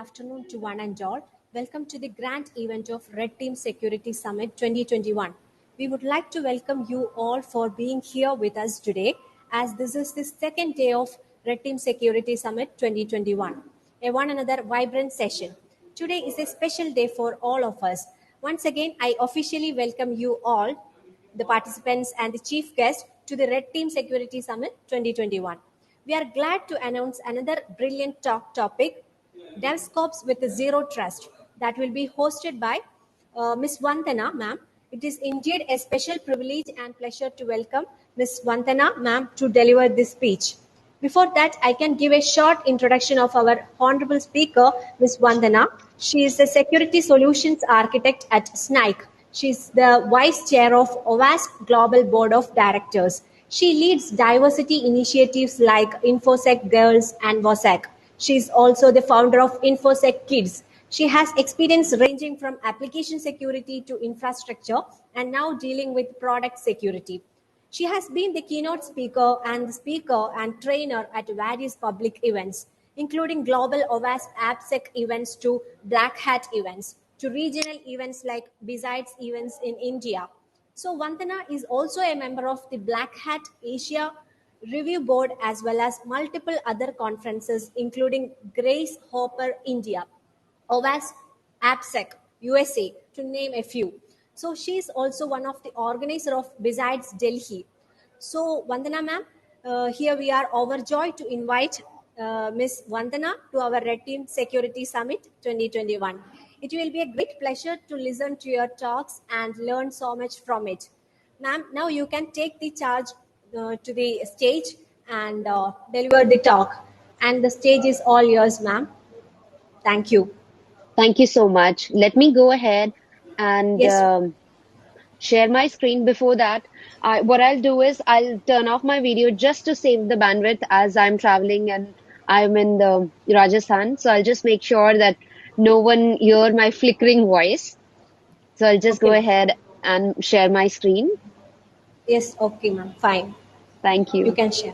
afternoon to one and all. Welcome to the grand event of RedTeam Security Summit 2021. We would like to welcome you all for being here with us today, as this is the second day of RedTeam Security Summit 2021, a one another vibrant session. Today is a special day for all of us. Once again, I officially welcome you all, the participants and the chief guest, to the Red Team Security Summit 2021. We are glad to announce another brilliant talk topic, DevSecOps with Zero Trust, that will be hosted by Ms. Vandana, ma'am. It is indeed a special privilege and pleasure to welcome Ms. Vandana, ma'am, to deliver this speech. Before that, I can give a short introduction of our honorable speaker, Ms. Vandana. She is a security solutions architect at SNIKE. She is the vice chair of OWASP Global Board of Directors. She leads diversity initiatives like InfoSec Girls and WASAC. She is also the founder of InfoSec Kids. She has experience ranging from application security to infrastructure and now dealing with product security. She has been the keynote speaker and trainer at various public events, including global OWASP AppSec events to Black Hat events, to regional events like Besides events in India. So Vandana is also a member of the Black Hat Asia Review Board as well as multiple other conferences, including Grace Hopper India, OWASP AppSec USA, to name a few. So she is also one of the organizer of Besides Delhi. So Vandana ma'am, here we are overjoyed to invite Ms. Vandana to our Red Team Security Summit 2021. It will be a great pleasure to listen to your talks and learn so much from it. Ma'am, now you can take the charge to the stage and deliver the talk. And the stage is all yours, ma'am. Thank you. Thank you so much. Let me go ahead and Yes. share my screen. Before that, what I'll do is I'll turn off my video just to save the bandwidth as I'm traveling and I'm in the Rajasthan. So I'll just make sure that no one hear my flickering voice. So I'll just go Okay. ahead and share my screen. Yes. Okay, ma'am. Fine. Thank You you. can share.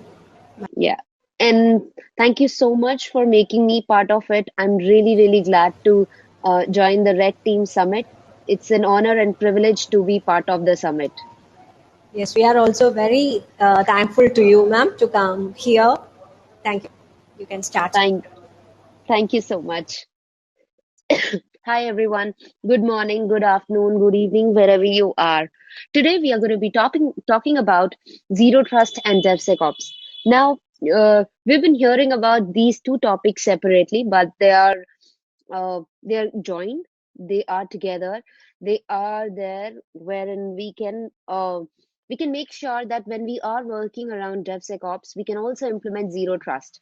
Yeah. And thank you so much for making me part of it. I'm really, really glad to join the Red Team Summit. It's an honor and privilege to be part of the summit. Yes, we are also very thankful to you, ma'am, to come here. Thank you. You can start. Thank, thank you so much. Hi, everyone. Good morning, good afternoon, good evening, wherever you are. Today, we are going to be talking about zero trust and DevSecOps. Now, we've been hearing about these two topics separately, but they are joined. They are together. They are there, wherein we can make sure that when we are working around DevSecOps, we can also implement zero trust.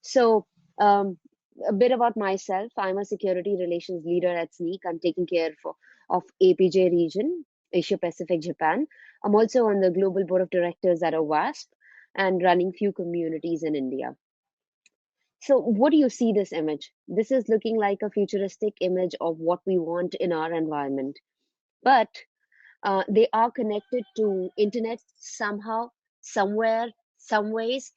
So, a bit about myself. I'm a security relations leader at Sneak. I'm taking care of APJ region, Asia Pacific, Japan. I'm also on the global board of directors at OWASP and running few communities in India. So, what do you see this image? This is looking like a futuristic image of what we want in our environment. But they are connected to internet somehow, somewhere, some ways.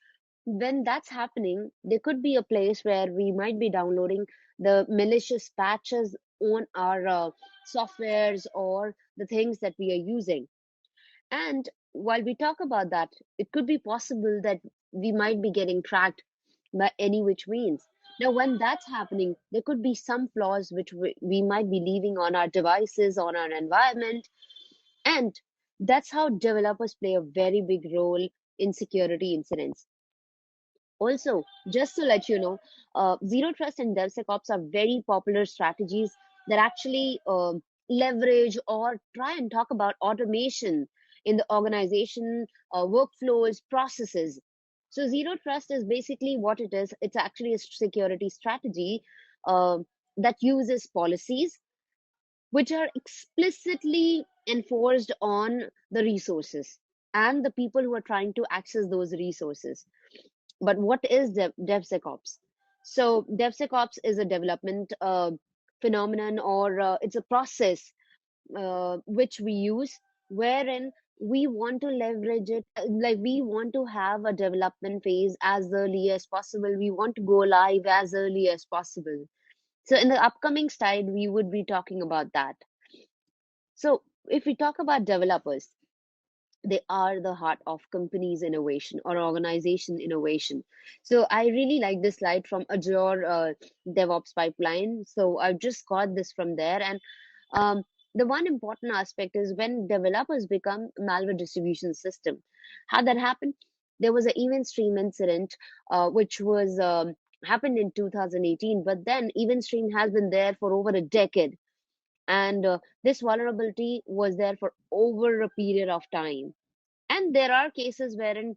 When that's happening, there could be a place where we might be downloading the malicious patches on our softwares or the things that we are using. And while we talk about that, it could be possible that we might be getting tracked by any which means. Now, when that's happening, there could be some flaws which we might be leaving on our devices, on our environment, and that's how developers play a very big role in security incidents. Also, just to let you know, zero trust and DevSecOps are very popular strategies that actually leverage or try and talk about automation in the organization, workflows, processes. So, zero trust is basically what it is. It's actually a security strategy uh, that uses policies which are explicitly enforced on the resources and the people who are trying to access those resources. But what is DevSecOps? So, DevSecOps is a development phenomenon, or it's a process which we use wherein we want to leverage it, like we want to have a development phase as early as possible. We want to go live as early as possible. So in the upcoming slide, we would be talking about that. So if we talk about developers, they are the heart of companies innovation or organization innovation. So I really like this slide from Azure DevOps pipeline. So I've just got this from there. And um, the one important aspect is when developers become malware distribution system. How that happened? There was an event stream incident, which was happened in 2018, but then event stream has been there for over a decade. And this vulnerability was there for over a period of time. And there are cases wherein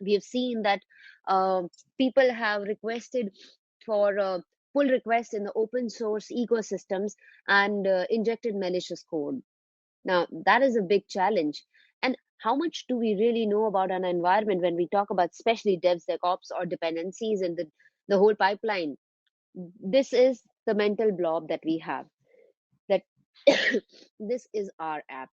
we have seen that uh, people have requested for pull requests in the open source ecosystems and injected malicious code. Now, that is a big challenge. And how much do we really know about an environment when we talk about especially DevSecOps or dependencies in the whole pipeline? This is the mental blob that we have, that this is our app,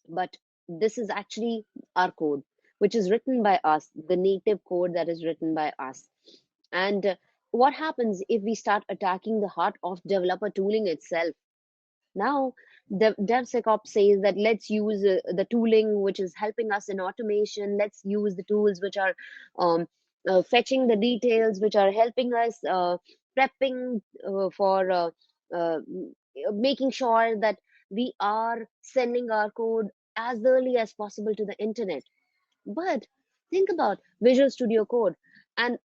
but this is actually our code, which is written by us, the native code that is written by us. And what happens if we start attacking the heart of developer tooling itself? Now, DevSecOps says that let's use the tooling which is helping us in automation. Let's use the tools which are um, fetching the details, which are helping us prepping for uh, making sure that we are sending our code as early as possible to the internet. But think about Visual Studio Code. And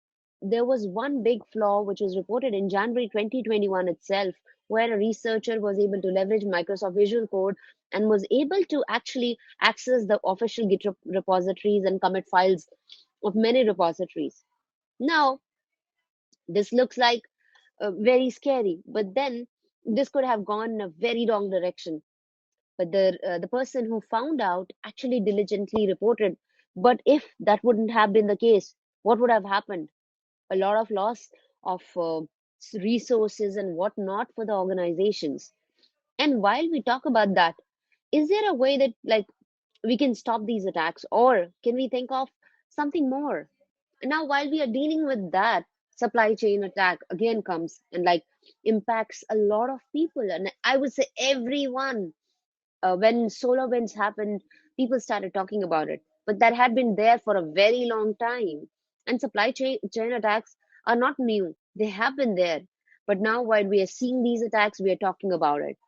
there was one big flaw which was reported in January 2021 itself, where a researcher was able to leverage Microsoft Visual Code and was able to actually access the official GitHub repositories and commit files of many repositories. Now, this looks like very scary, but then this could have gone in a very wrong direction. But the person who found out actually diligently reported. But if that wouldn't have been the case, what would have happened? A lot of loss of resources and whatnot for the organizations. And while we talk about that, is there a way that like we can stop these attacks, or can we think of something more? Now, while we are dealing with that, supply chain attack again comes and like impacts a lot of people, and I would say everyone. When solar winds happened, people started talking about it. But that had been there for a very long time. And chain attacks are not new, they have been there. But now, while we are seeing these attacks, we are talking about it.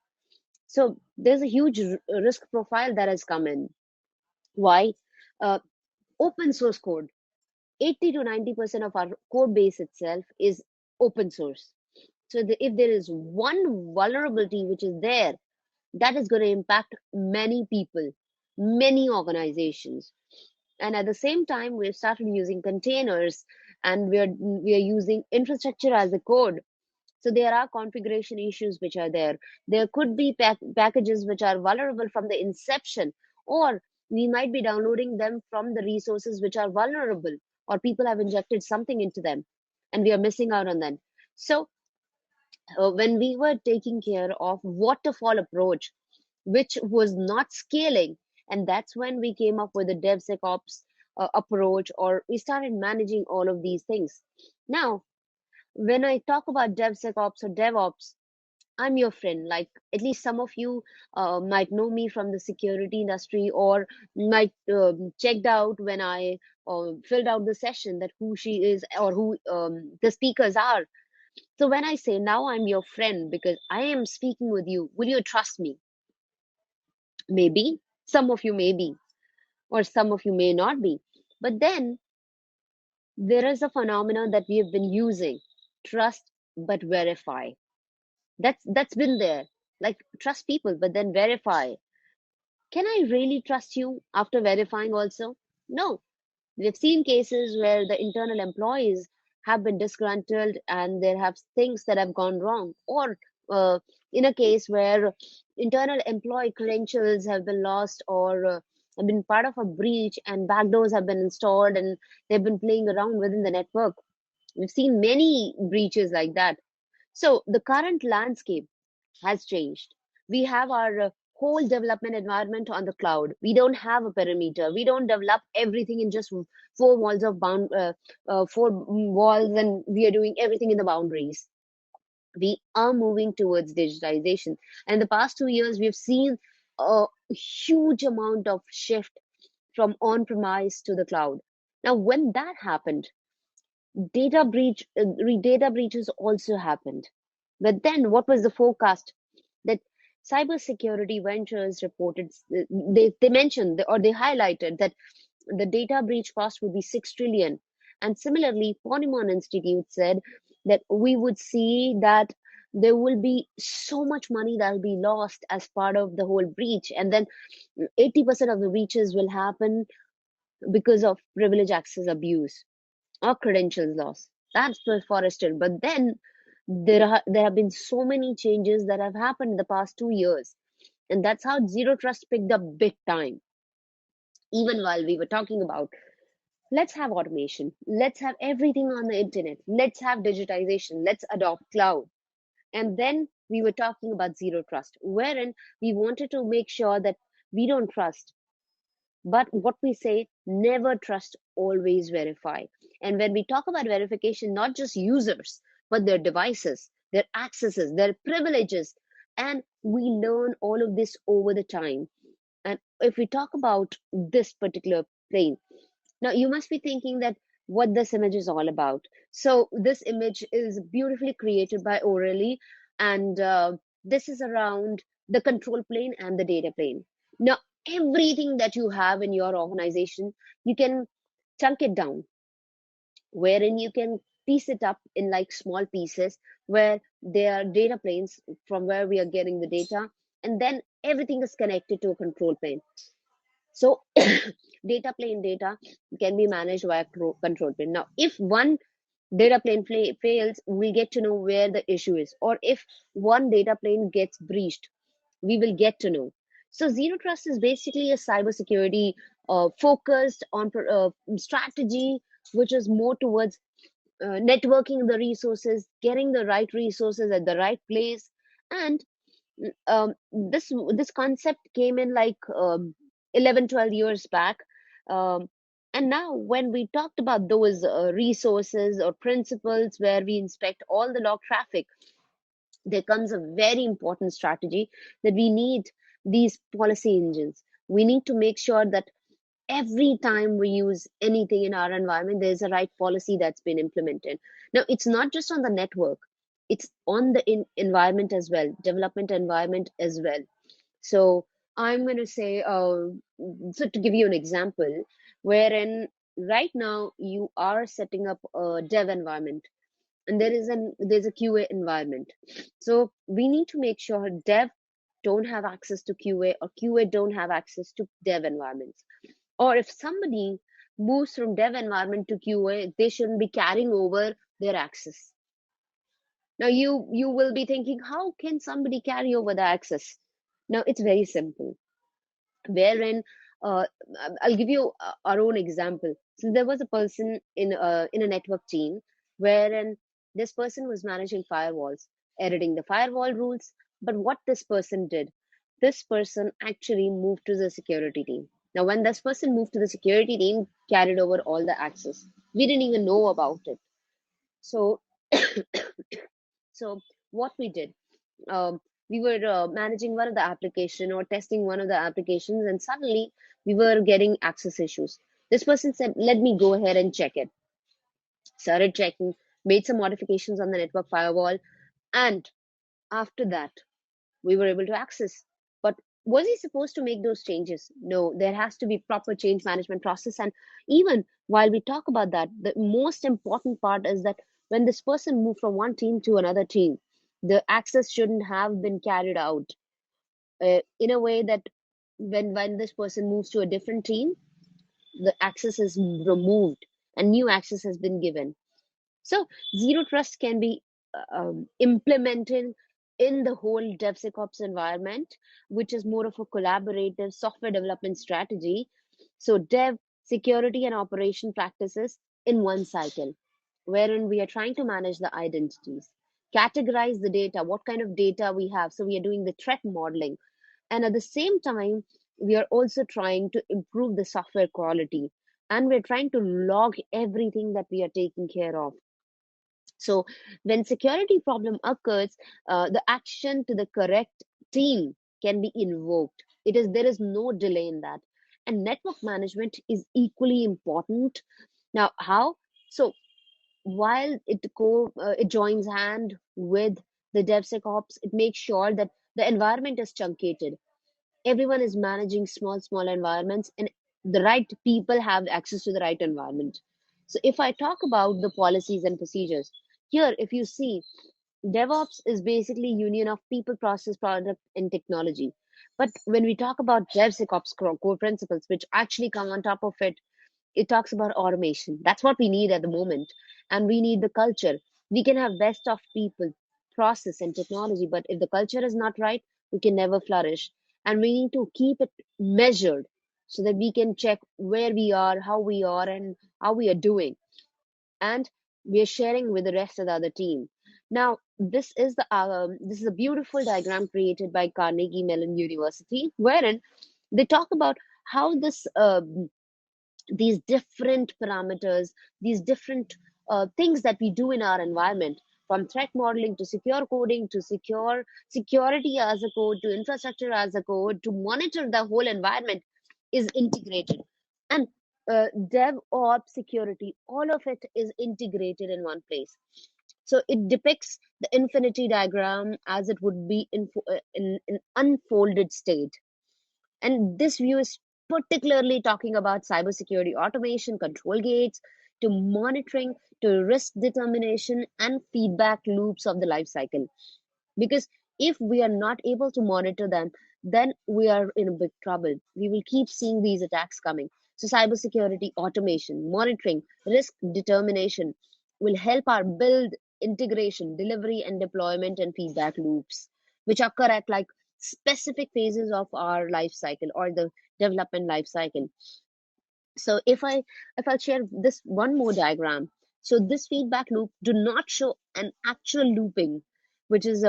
So there's a huge risk profile that has come in. Why? Uh, Open source code. 80 to 90% of our code base itself is open source. So if there is one vulnerability which is there, that is going to impact many people, many organizations. And at the same time, we've started using containers, and we are using infrastructure as a code. So there are configuration issues which are there. There could be packages which are vulnerable from the inception, or we might be downloading them from the resources which are vulnerable, or people have injected something into them and we are missing out on them. So when we were taking care of waterfall approach, which was not scaling, and that's when we came up with the DevSecOps approach, or we started managing all of these things. Now, when I talk about DevSecOps or DevOps, I'm your friend. Like at least some of you might know me from the security industry, or might checked out when I filled out the session that who she is or who the speakers are. So when I say now I'm your friend because I am speaking with you, will you trust me? Maybe. Some of you may be, or some of you may not be. But then there is a phenomenon that we have been using: trust but verify. That's been there. Like trust people, but then verify. Can I really trust you after verifying also? No. We've seen cases where the internal employees have been disgruntled and there have things that have gone wrong. Or in a case where internal employee credentials have been lost, or have been part of a breach and backdoors have been installed and they've been playing around within the network. We've seen many breaches like that. So the current landscape has changed. We have our whole development environment on the cloud. We don't have a perimeter. We don't develop everything in just four walls of four walls, and we are doing everything in the boundaries. We are moving towards digitization. And the past 2 years, we've seen a huge amount of shift from on-premise to the cloud. Now, when that happened, data breaches also happened. But then, what was the forecast? That cybersecurity ventures reported, they mentioned or they highlighted that the data breach cost would be 6 trillion. And similarly, Ponemon Institute said that we would see that there will be so much money that will be lost as part of the whole breach. And then 80% of the breaches will happen because of privilege access abuse or credentials loss. That's forested. But then there have been so many changes that have happened in the past 2 years. And that's how zero trust picked up big time. Even while we were talking about, let's have automation, let's have everything on the internet, let's have digitization, let's adopt cloud. And then we were talking about zero trust, wherein we wanted to make sure that we don't trust, but what we say, never trust, always verify. And when we talk about verification, not just users, but their devices, their accesses, their privileges, and we learn all of this over the time. And if we talk about this particular plane, now you must be thinking that what this image is all about. So this image is beautifully created by Orally, and this is around the control plane and the data plane. Now everything that you have in your organization, you can chunk it down, wherein you can piece it up in like small pieces where there are data planes from where we are getting the data, and then everything is connected to a control plane. So data can be managed via control plane. Now, if one data plane fails, we get to know where the issue is. Or if one data plane gets breached, we will get to know. So zero trust is basically a cybersecurity focused on strategy, which is more towards networking the resources, getting the right resources at the right place, and this concept came in like 11 12 years back. um, and now when we talked about those resources or principles where we inspect all the log traffic, there comes a very important strategy that we need these policy engines. We need to make sure that every time we use anything in our environment, there's a right policy that's been implemented. Now, it's not just on the network, it's on the environment as well, development environment as well. So I'm going to say, so to give you an example, wherein right now you are setting up a dev environment and there's a QA environment. So we need to make sure dev don't have access to QA or QA don't have access to dev environments. Or if somebody moves from dev environment to QA, they shouldn't be carrying over their access. Now you will be thinking, how can somebody carry over the access? Now it's very simple. Wherein uh, I'll give you our own example. So there was a person in a network team wherein this person was managing firewalls, editing the firewall rules. But what this person did, this person actually moved to the security team. Now, when this person moved to the security team, carried over all the access. We didn't even know about it. So, so what we did, we were managing one of the application or testing one of the applications, and suddenly we were getting access issues. This person said, let me go ahead and check it. Started checking, made some modifications on the network firewall, and after that we were able to access. But was he supposed to make those changes? No, there has to be proper change management process. And even while we talk about that, the most important part is that when this person moved from one team to another team, the access shouldn't have been carried out in a way that when this person moves to a different team, the access is removed and new access has been given. So zero trust can be implemented in the whole DevSecOps environment, which is more of a collaborative software development strategy. So dev, security, and operation practices in one cycle, wherein we are trying to manage the identities, categorize the data, what kind of data we have. So we are doing the threat modeling. And at the same time, we are also trying to improve the software quality. And we're trying to log everything that we are taking care of. So when security problem occurs, the action to the correct team can be invoked. There is no delay in that. And network management is equally important. Now, how? So while it joins hand with the DevSecOps, it makes sure that the environment is truncated. Everyone is managing small environments, and the right people have access to the right environment. So if I talk about the policies and procedures, here if you see, DevOps is basically union of people, process, product, and technology. But when we talk about DevSecOps core principles, which actually come on top of it, it talks about automation. That's what we need at the moment. And we need the culture. We can have best of people, process, and technology, but if the culture is not right, we can never flourish. And we need to keep it measured so that we can check where we are, and how we are doing. And we are sharing with the rest of the other team. Now, this is a beautiful diagram created by Carnegie Mellon University, wherein they talk about how these different parameters, these different things that we do in our environment, from threat modeling to secure coding to security as a code to infrastructure as a code to monitor the whole environment, is integrated. And DevOps security, all of it is integrated in one place. So it depicts the infinity diagram as it would be in unfolded state. And this view is particularly talking about cybersecurity automation, control gates, to monitoring, to risk determination, and feedback loops of the life cycle. Because if we are not able to monitor them, then we are in a big trouble. We will keep seeing these attacks coming. So, cybersecurity automation, monitoring, risk determination will help our build, integration, delivery, and deployment and feedback loops, which occur at like specific phases of our life cycle or the development life cycle. So if I share this one more diagram, so this feedback loop do not show an actual looping, which is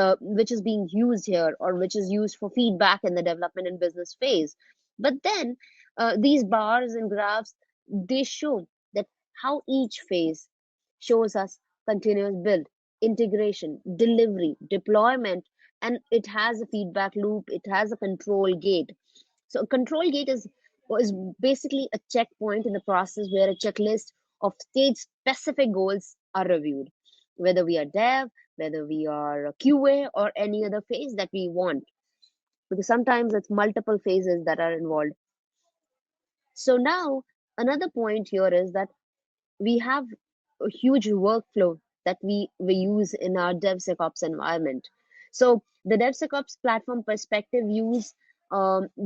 being used here, or which is used for feedback in the development and business phase. But then these bars and graphs, they show that how each phase shows us continuous build, integration, delivery, deployment, and it has a feedback loop, it has a control gate. So a control gate is basically a checkpoint in the process where a checklist of stage specific goals are reviewed, whether we are dev, whether we are a QA, or any other phase that we want, because sometimes it's multiple phases that are involved. So now another point here is that we have a huge workflow that we use in our DevSecOps environment. So the DevSecOps platform perspective use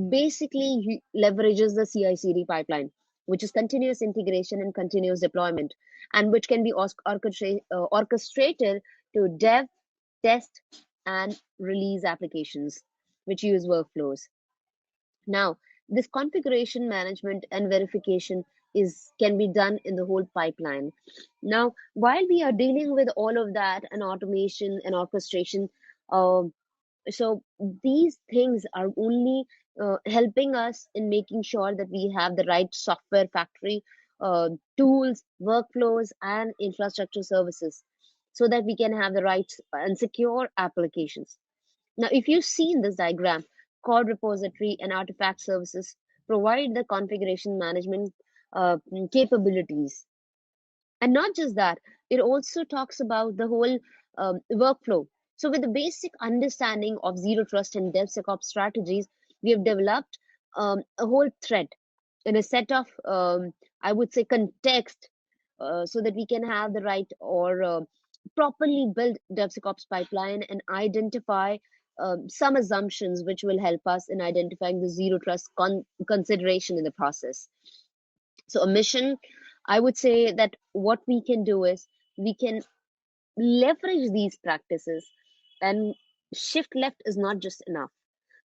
basically leverages the CI/CD pipeline, which is continuous integration and continuous deployment, and which can be orchestrated to dev, test, and release applications, which use workflows. Now, this configuration management and verification is can be done in the whole pipeline. Now, while we are dealing with all of that and automation and orchestration, um, so these things are only helping us in making sure that we have the right software factory, tools, workflows, and infrastructure services, so that we can have the right and secure applications. Now, if you see in this diagram, code repository and artifact services provide the configuration management capabilities. And not just that, it also talks about the whole workflow. So, with the basic understanding of zero trust and DevSecOps strategies, we have developed a whole thread in a set of, I would say, context, so that we can have the right or properly build DevSecOps pipeline and identify some assumptions which will help us in identifying the zero trust consideration in the process. So, a mission, I would say that what we can do is we can leverage these practices, and shift left is not just enough.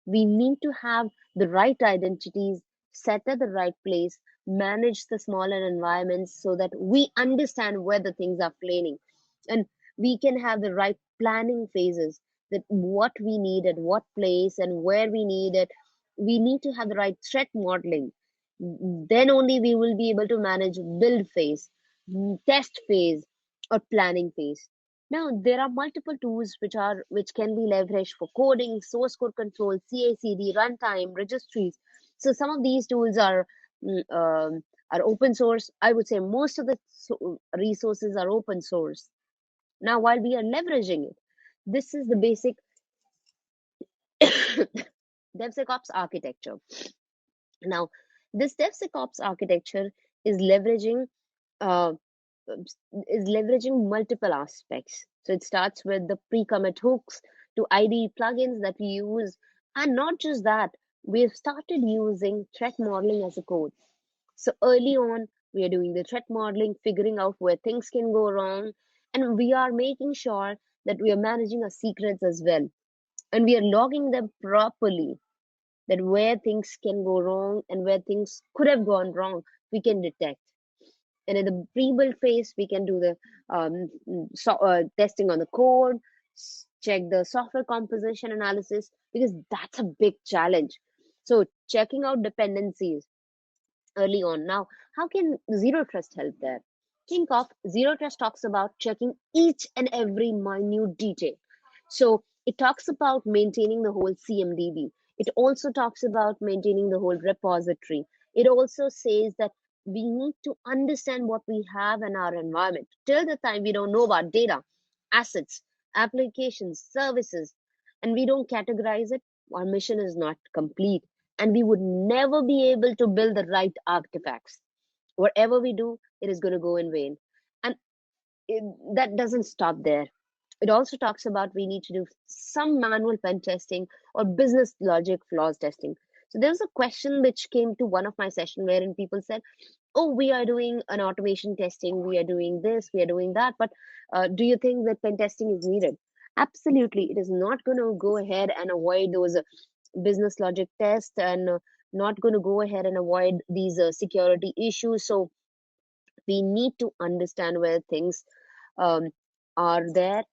We need to have the right identities set at the right place, manage the smaller environments so that we understand where the things are planning, and we can have the right planning phases, that what we need at what place and where we need it. We need to have the right threat modeling. Then only we will be able to manage build phase, test phase, or planning phase. Now there are multiple tools which can be leveraged for coding, source code control, CI/CD, runtime, registries. So some of these tools mm, um, are open source. I would say most of the resources are open source. Now, while we are leveraging it, this is the basic DevSecOps architecture. Now, this DevSecOps architecture is leveraging uh, multiple aspects. So it starts with the pre-commit hooks to IDE plugins that we use, and not just that, we've started using threat modeling as a code. So early on, we are doing the threat modeling, figuring out where things can go wrong, and we are making sure that we are managing our secrets as well, and we are logging them properly, that where things can go wrong and where things could have gone wrong, we can detect. And in the pre-build phase, we can do the testing on the code, check the software composition analysis, because that's a big challenge. So checking out dependencies early on. Now, how can zero trust help there? Think of zero trust talks about checking each and every minute detail. So it talks about maintaining the whole CMDB. It also talks about maintaining the whole repository. It also says that we need to understand what we have in our environment. Till the time we don't know about data, assets, applications, services, and we don't categorize it, our mission is not complete, and we would never be able to build the right artifacts. Whatever we do, it is going to go in vain. And it, that doesn't stop there. It also talks about we need to do some manual pen testing or business logic flaws testing. So there was a question which came to one of my session wherein people said, "Oh, we are doing an automation testing, we are doing this, we are doing that, but do you think that pen testing is needed?" Absolutely, it is not going to go ahead and avoid those business logic tests, and not going to go ahead and avoid these security issues. So we need to understand where things um, are there.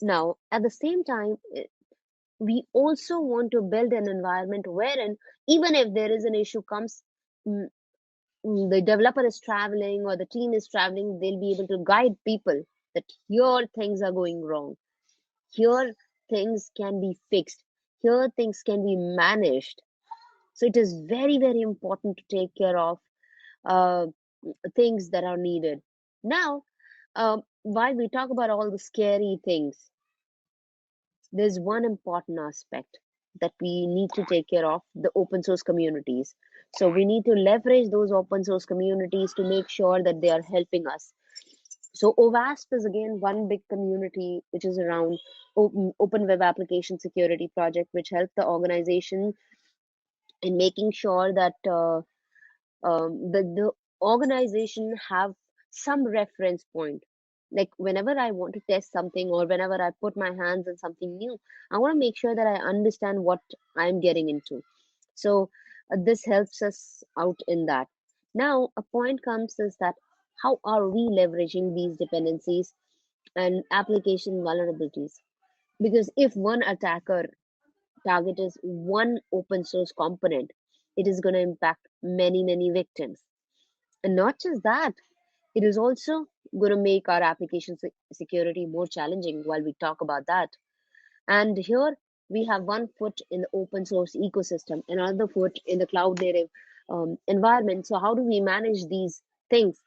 Now, at the same time, we also want to build an environment wherein even if there is an issue comes, mm, the developer is traveling or the team is traveling, they'll be able to guide people that here things are going wrong, here things can be fixed, here things can be managed. So it is very, very important to take care of uh, things that are needed. Now, while we talk about all the scary things, there's one important aspect that we need to take care of: the open source communities. So we need to leverage those open source communities to make sure that they are helping us. So OWASP is again one big community which is around open web application security project, which help the organization in making sure that the organization have some reference point. Like whenever I want to test something or whenever I put my hands on something new, I want to make sure that I understand what I'm getting into. So this helps us out in that. Now a point comes is that how are we leveraging these dependencies and application vulnerabilities? Because if one attacker target is one open source component, it is going to impact many, many victims. And not just that, it is also going to make our application security more challenging while we talk about that. And here we have one foot in the open source ecosystem, another foot in the cloud native environment. So, how do we manage these things?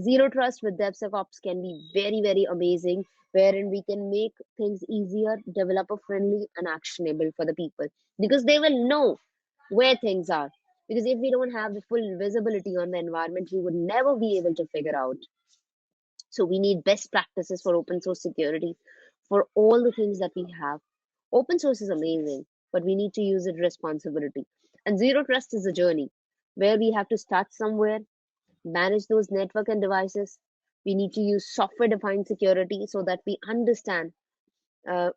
Zero trust with DevSecOps can be very, very amazing, wherein we can make things easier, developer friendly, and actionable for the people, because they will know where things are. Because if we don't have the full visibility on the environment, we would never be able to figure out. So we need best practices for open source security for all the things that we have. Open source is amazing, but we need to use it responsibility. And zero trust is a journey where we have to start somewhere, manage those network and devices. We need to use software defined security so that we understand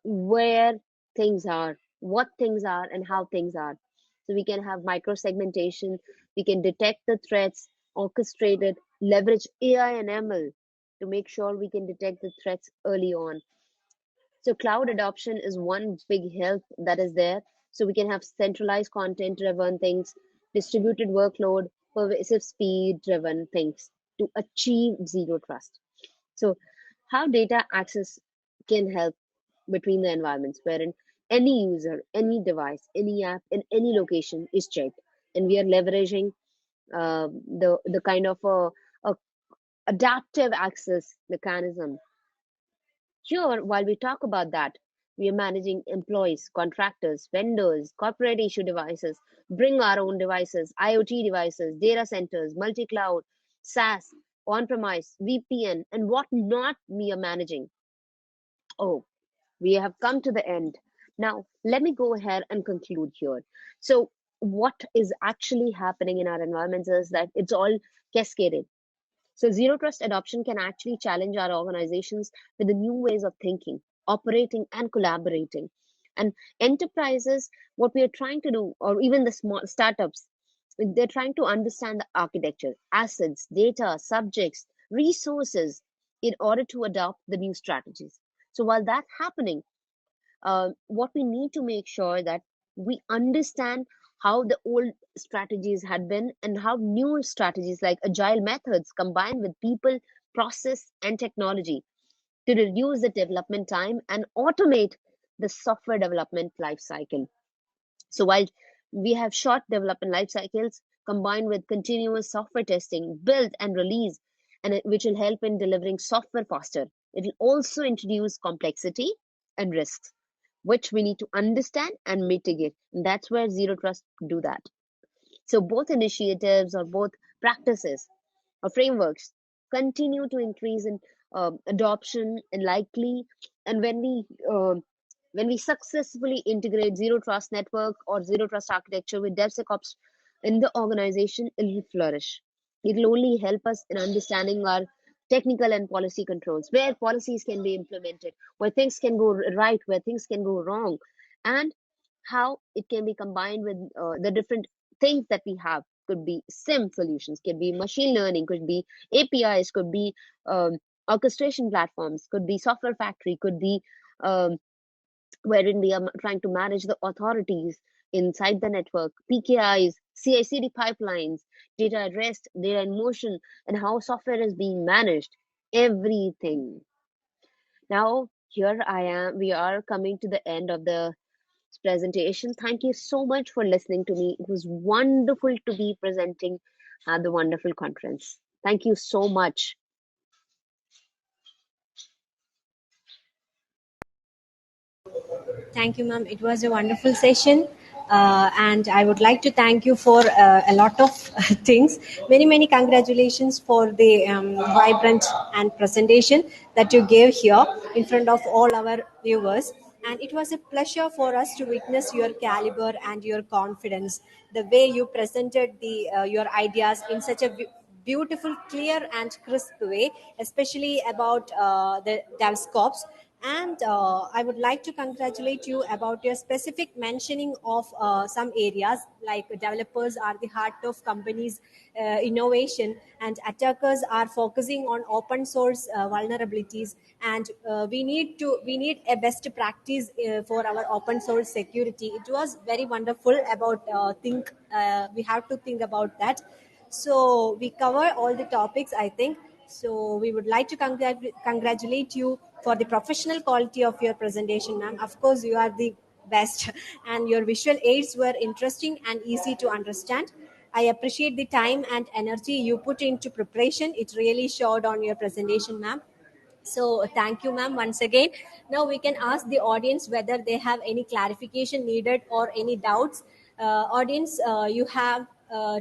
where things are, what things are, and how things are. So we can have micro segmentation, we can detect the threats, orchestrate it, leverage AI and ML to make sure we can detect the threats early on. So cloud adoption is one big help that is there. So we can have centralized content driven things, distributed workload, pervasive speed driven things to achieve zero trust. So how data access can help between the environments wherein any user, any device, any app in any location is checked, and we are leveraging the kind of a adaptive access mechanism. Here, while we talk about that, we are managing employees, contractors, vendors, corporate issue devices, bring our own devices, IoT devices, data centers, multi cloud, SaaS, on premise, VPN, and what not we are managing. Oh, we have come to the end. Now, let me go ahead and conclude here. So, what is actually happening in our environments is that it's all cascaded. So, zero trust adoption can actually challenge our organizations with the new ways of thinking, operating, and collaborating. And enterprises, what we are trying to do, or even the small startups, they're trying to understand the architecture, assets, data, subjects, resources in order to adopt the new strategies. So, while that's happening, what we need to make sure that we understand how the old strategies had been and how new strategies like agile methods combined with people, process, and technology to reduce the development time and automate the software development life cycle. So while we have short development life cycles combined with continuous software testing, build and release, which will help in delivering software faster, it will also introduce complexity and risks, which we need to understand and mitigate. And that's where zero trust do that. So both initiatives or both practices or frameworks continue to increase in adoption and likely, and when we successfully integrate zero trust network or zero trust architecture with DevSecOps in the organization, it will flourish. It will only help us in understanding our technical and policy controls, where policies can be implemented, where things can go right, where things can go wrong, and how it can be combined with the different things that we have. Could be SIM solutions, could be machine learning, could be APIs, could be orchestration platforms, could be software factory, could be um, wherein we are trying to manage the authorities inside the network, PKIs, CI/CD pipelines, data at rest, data in motion, and how software is being managed. Everything. Now, here I am. We are coming to the end of the presentation. Thank you so much for listening to me. It was wonderful to be presenting at the wonderful conference. Thank you so much. Thank you, ma'am. It was a wonderful session. And I would like to thank you for a lot of things. Many, many congratulations for the vibrant and presentation that you gave here in front of all our viewers. And it was a pleasure for us to witness your caliber and your confidence, the way you presented your ideas in such a beautiful, clear, and crisp way, especially about the DevSecOps. And I would like to congratulate you about your specific mentioning of some areas like developers are the heart of companies' innovation, and attackers are focusing on open source vulnerabilities. And we need a best practice for our open source security. It was very wonderful about we have to think about that. So we cover all the topics, I think. So we would like to congratulate you for the professional quality of your presentation, ma'am. Of course, you are the best, and your visual aids were interesting and easy to understand. I appreciate the time and energy you put into preparation. It really showed on your presentation, ma'am. So thank you, ma'am, once again. Now we can ask the audience whether they have any clarification needed or any doubts. Audience, you have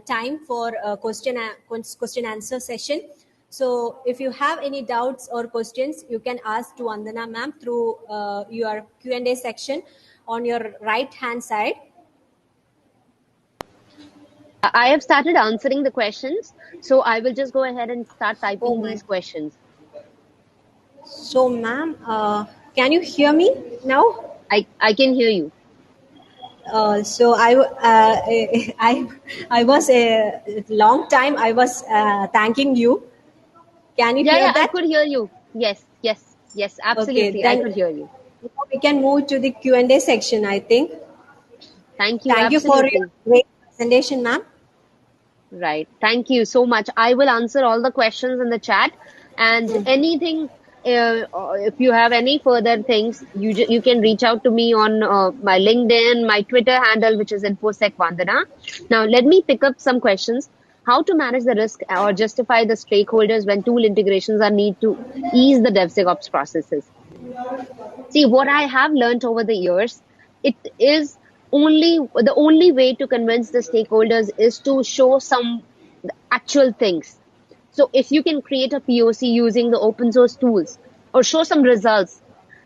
time for a question answer session. So if you have any doubts or questions, you can ask to Vandana ma'am through your Q&A section on your right hand side. I have started answering the questions, so I will just go ahead and start Oh typing my. these questions. So ma'am, can you hear me now? I can hear you. So I I was a long time I was thanking you. Can you Yeah, hear yeah, I that? could hear you. Yes, yes, yes, Okay, absolutely. I then could hear you. now we can move to the Q&A section, I think. Thank you, Thank you for your absolutely. great presentation, ma'am. Right. Thank you so much. I will answer all the questions in the chat, and anything, if you have any further things, you can reach out to me on my LinkedIn, my Twitter handle, which is infosec Vandana. Now, let me pick up some questions. How to manage the risk or justify the stakeholders when tool integrations are need to ease the DevSecOps processes. See, what I have learned over the years, it is the only way to convince the stakeholders is to show some actual things. So if you can create a POC using the open source tools or show some results,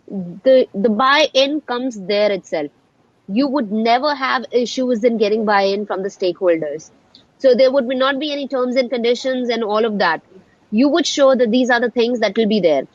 the buy-in comes there itself. You would never have issues in getting buy-in from the stakeholders. So there would not be any terms and conditions and all of that. You would show that these are the things that will be there.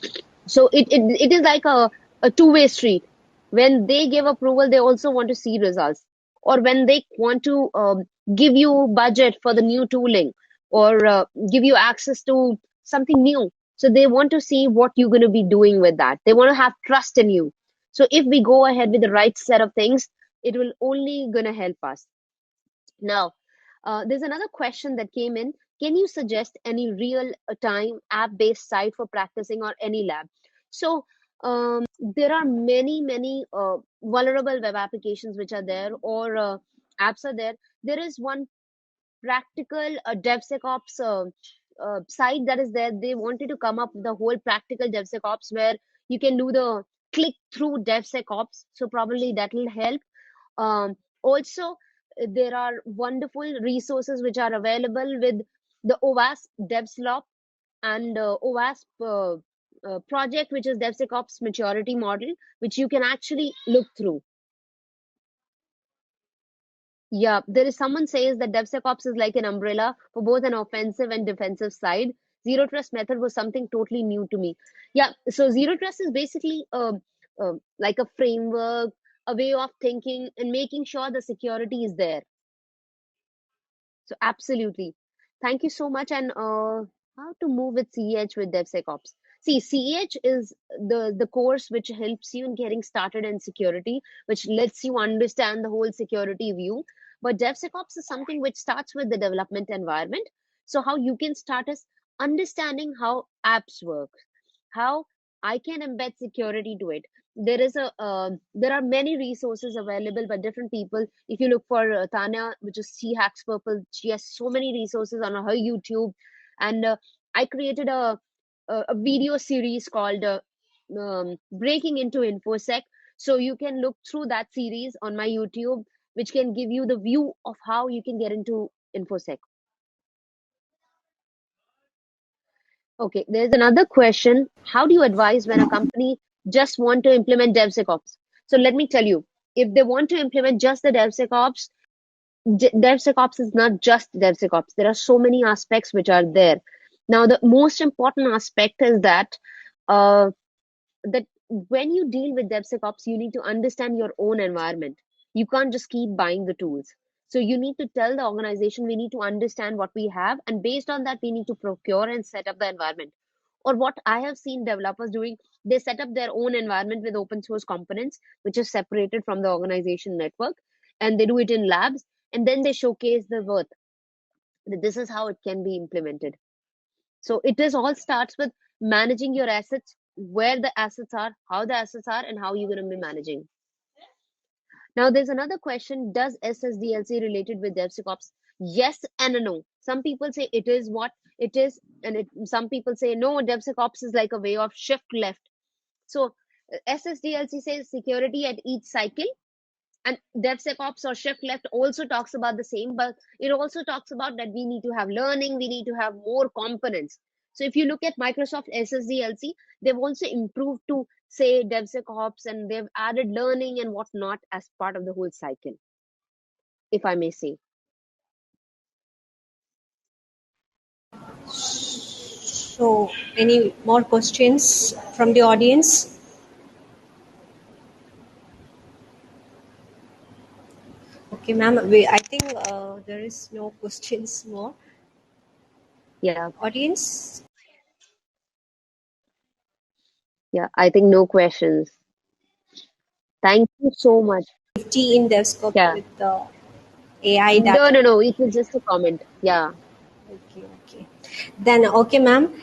So it is like a two-way street. When they give approval, they also want to see results. Or when they want to give you budget for the new tooling or give you access to something new. So they want to see what you're going to be doing with that. They want to have trust in you. So if we go ahead with the right set of things, it will only going to help us. Now, there's another question that came in. Can you suggest any real-time app-based site for practicing or any lab? So there are many vulnerable web applications which are there or apps are there. There is one practical DevSecOps site that is there. They wanted to come up with the whole practical DevSecOps where you can do the click through DevSecOps. So probably that will help. Also, there are wonderful resources which are available with the OWASP DevSlop and OWASP project, which is DevSecOps maturity model, which you can actually look through. Yeah, there is someone says that DevSecOps is like an umbrella for both an offensive and defensive side. Zero trust method was something totally new to me. Yeah, so zero trust is basically like a framework, a way of thinking, and making sure the security is there. So absolutely. Thank you so much. And how to move with CEH with DevSecOps? See, CEH is the course which helps you in getting started in security, which lets you understand the whole security view. But DevSecOps is something which starts with the development environment. So how you can start is understanding how apps work, how I can embed security to it. There are many resources available by different people. If you look for Tanya, which is She Hacks Purple, she has so many resources on her YouTube, and I created a video series called Breaking into InfoSec. So you can look through that series on my YouTube, which can give you the view of how you can get into InfoSec. Okay, there's another question. How do you advise when a company just want to implement DevSecOps? So let me tell you, if they want to implement just the DevSecOps, DevSecOps is not just DevSecOps. There are so many aspects which are there. Now, the most important aspect is uh, that when you deal with DevSecOps, you need to understand your own environment. You can't just keep buying the tools. So you need to tell the organization we need to understand what we have, and based on that, we need to procure and set up the environment. Or what I have seen developers doing, they set up their own environment with open source components, which is separated from the organization network, and they do it in labs, and then they showcase the worth. That this is how it can be implemented. So it is all starts with managing your assets, where the assets are, how the assets are, and how you're going to be managing. Now, there's another question. Does SSDLC related with DevSecOps? Yes and a no. Some people say it is what it is, and some people say no, DevSecOps is like a way of shift left. So SSDLC says security at each cycle, and DevSecOps or shift left also talks about the same, but it also talks about that we need to have learning, we need to have more components. So if you look at Microsoft SSDLC, they've also improved to say DevSecOps, and they've added learning and whatnot as part of the whole cycle, if I may say. So, any more questions from the audience? Okay, ma'am. I think there is no questions more. Yeah, Audience? yeah, I think no questions. Thank you so much. Safety in DevScope Yeah. with the AI No, data. no, no. It was just a comment. Yeah. Okay, okay. Then, okay, ma'am.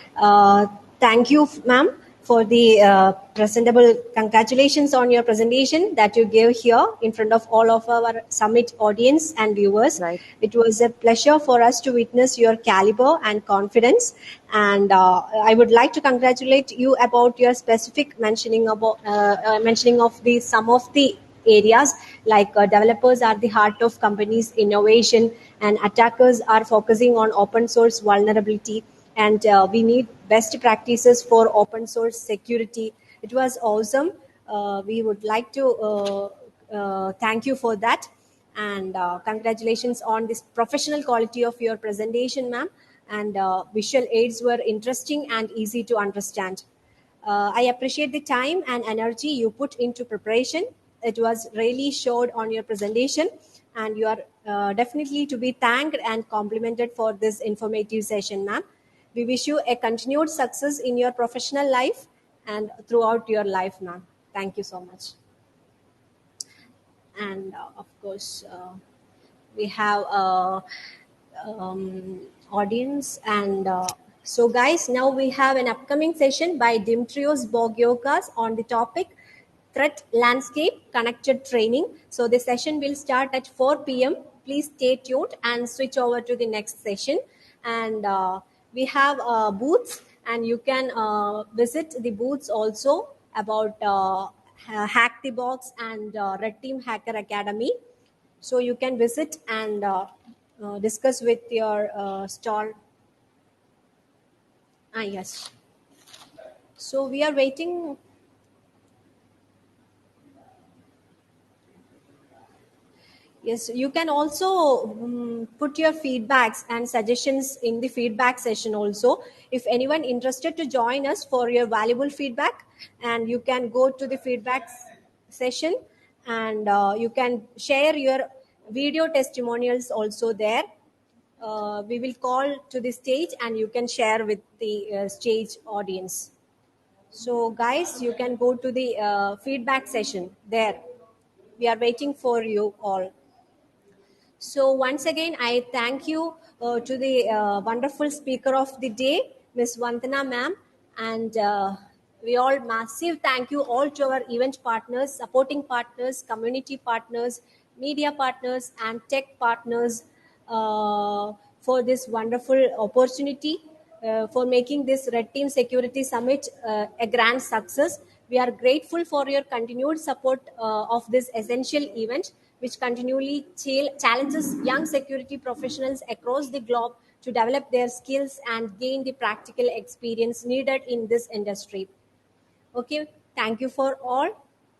Thank you, ma'am. for the presentable. Congratulations on your presentation that you gave here in front of all of our summit audience and viewers. Right. It was a pleasure for us to witness your caliber and confidence. And I would like to congratulate you about your specific mentioning of the some of the areas like developers are the heart of companies innovation and attackers are focusing on open source vulnerability, and we need best practices for open source security. It was awesome. We would like to thank you for that, and congratulations on this professional quality of your presentation, ma'am. And visual aids were interesting and easy to understand. I appreciate the time and energy you put into preparation. It was really showed on your presentation, and you are definitely to be thanked and complimented for this informative session, ma'am. We wish you a continued success in your professional life and throughout your life, ma'am. Thank you so much. And of course, we have audience and so guys, now we have an upcoming session by Dimitrios Bogiokas on the topic threat landscape connected training. So the session will start at 4 p.m. Please stay tuned and switch over to the next session. And we have booths, and you can visit the booths also about Hack the Box and Red Team Hacker Academy. So you can visit and discuss with your stall. Yes. So we are waiting. Yes, you can also put your feedbacks and suggestions in the feedback session also. If anyone interested to join us for your valuable feedback, and you can go to the session, and you can share your video testimonials also there. We will call to the stage, and you can share with the stage audience. So guys, you can go to the feedback session there. We are waiting for you all. So once again, I thank you to the wonderful speaker of the day, Miss Vandana ma'am, and we all massive thank you all to our event partners, supporting partners, community partners, media partners, and tech partners for this wonderful opportunity, for making this Red Team Security Summit a grand success. We are grateful for your continued support of this essential event, which continually challenges young security professionals across the globe to develop their skills and gain the practical experience needed in this industry. Okay, thank you for all.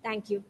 Thank you.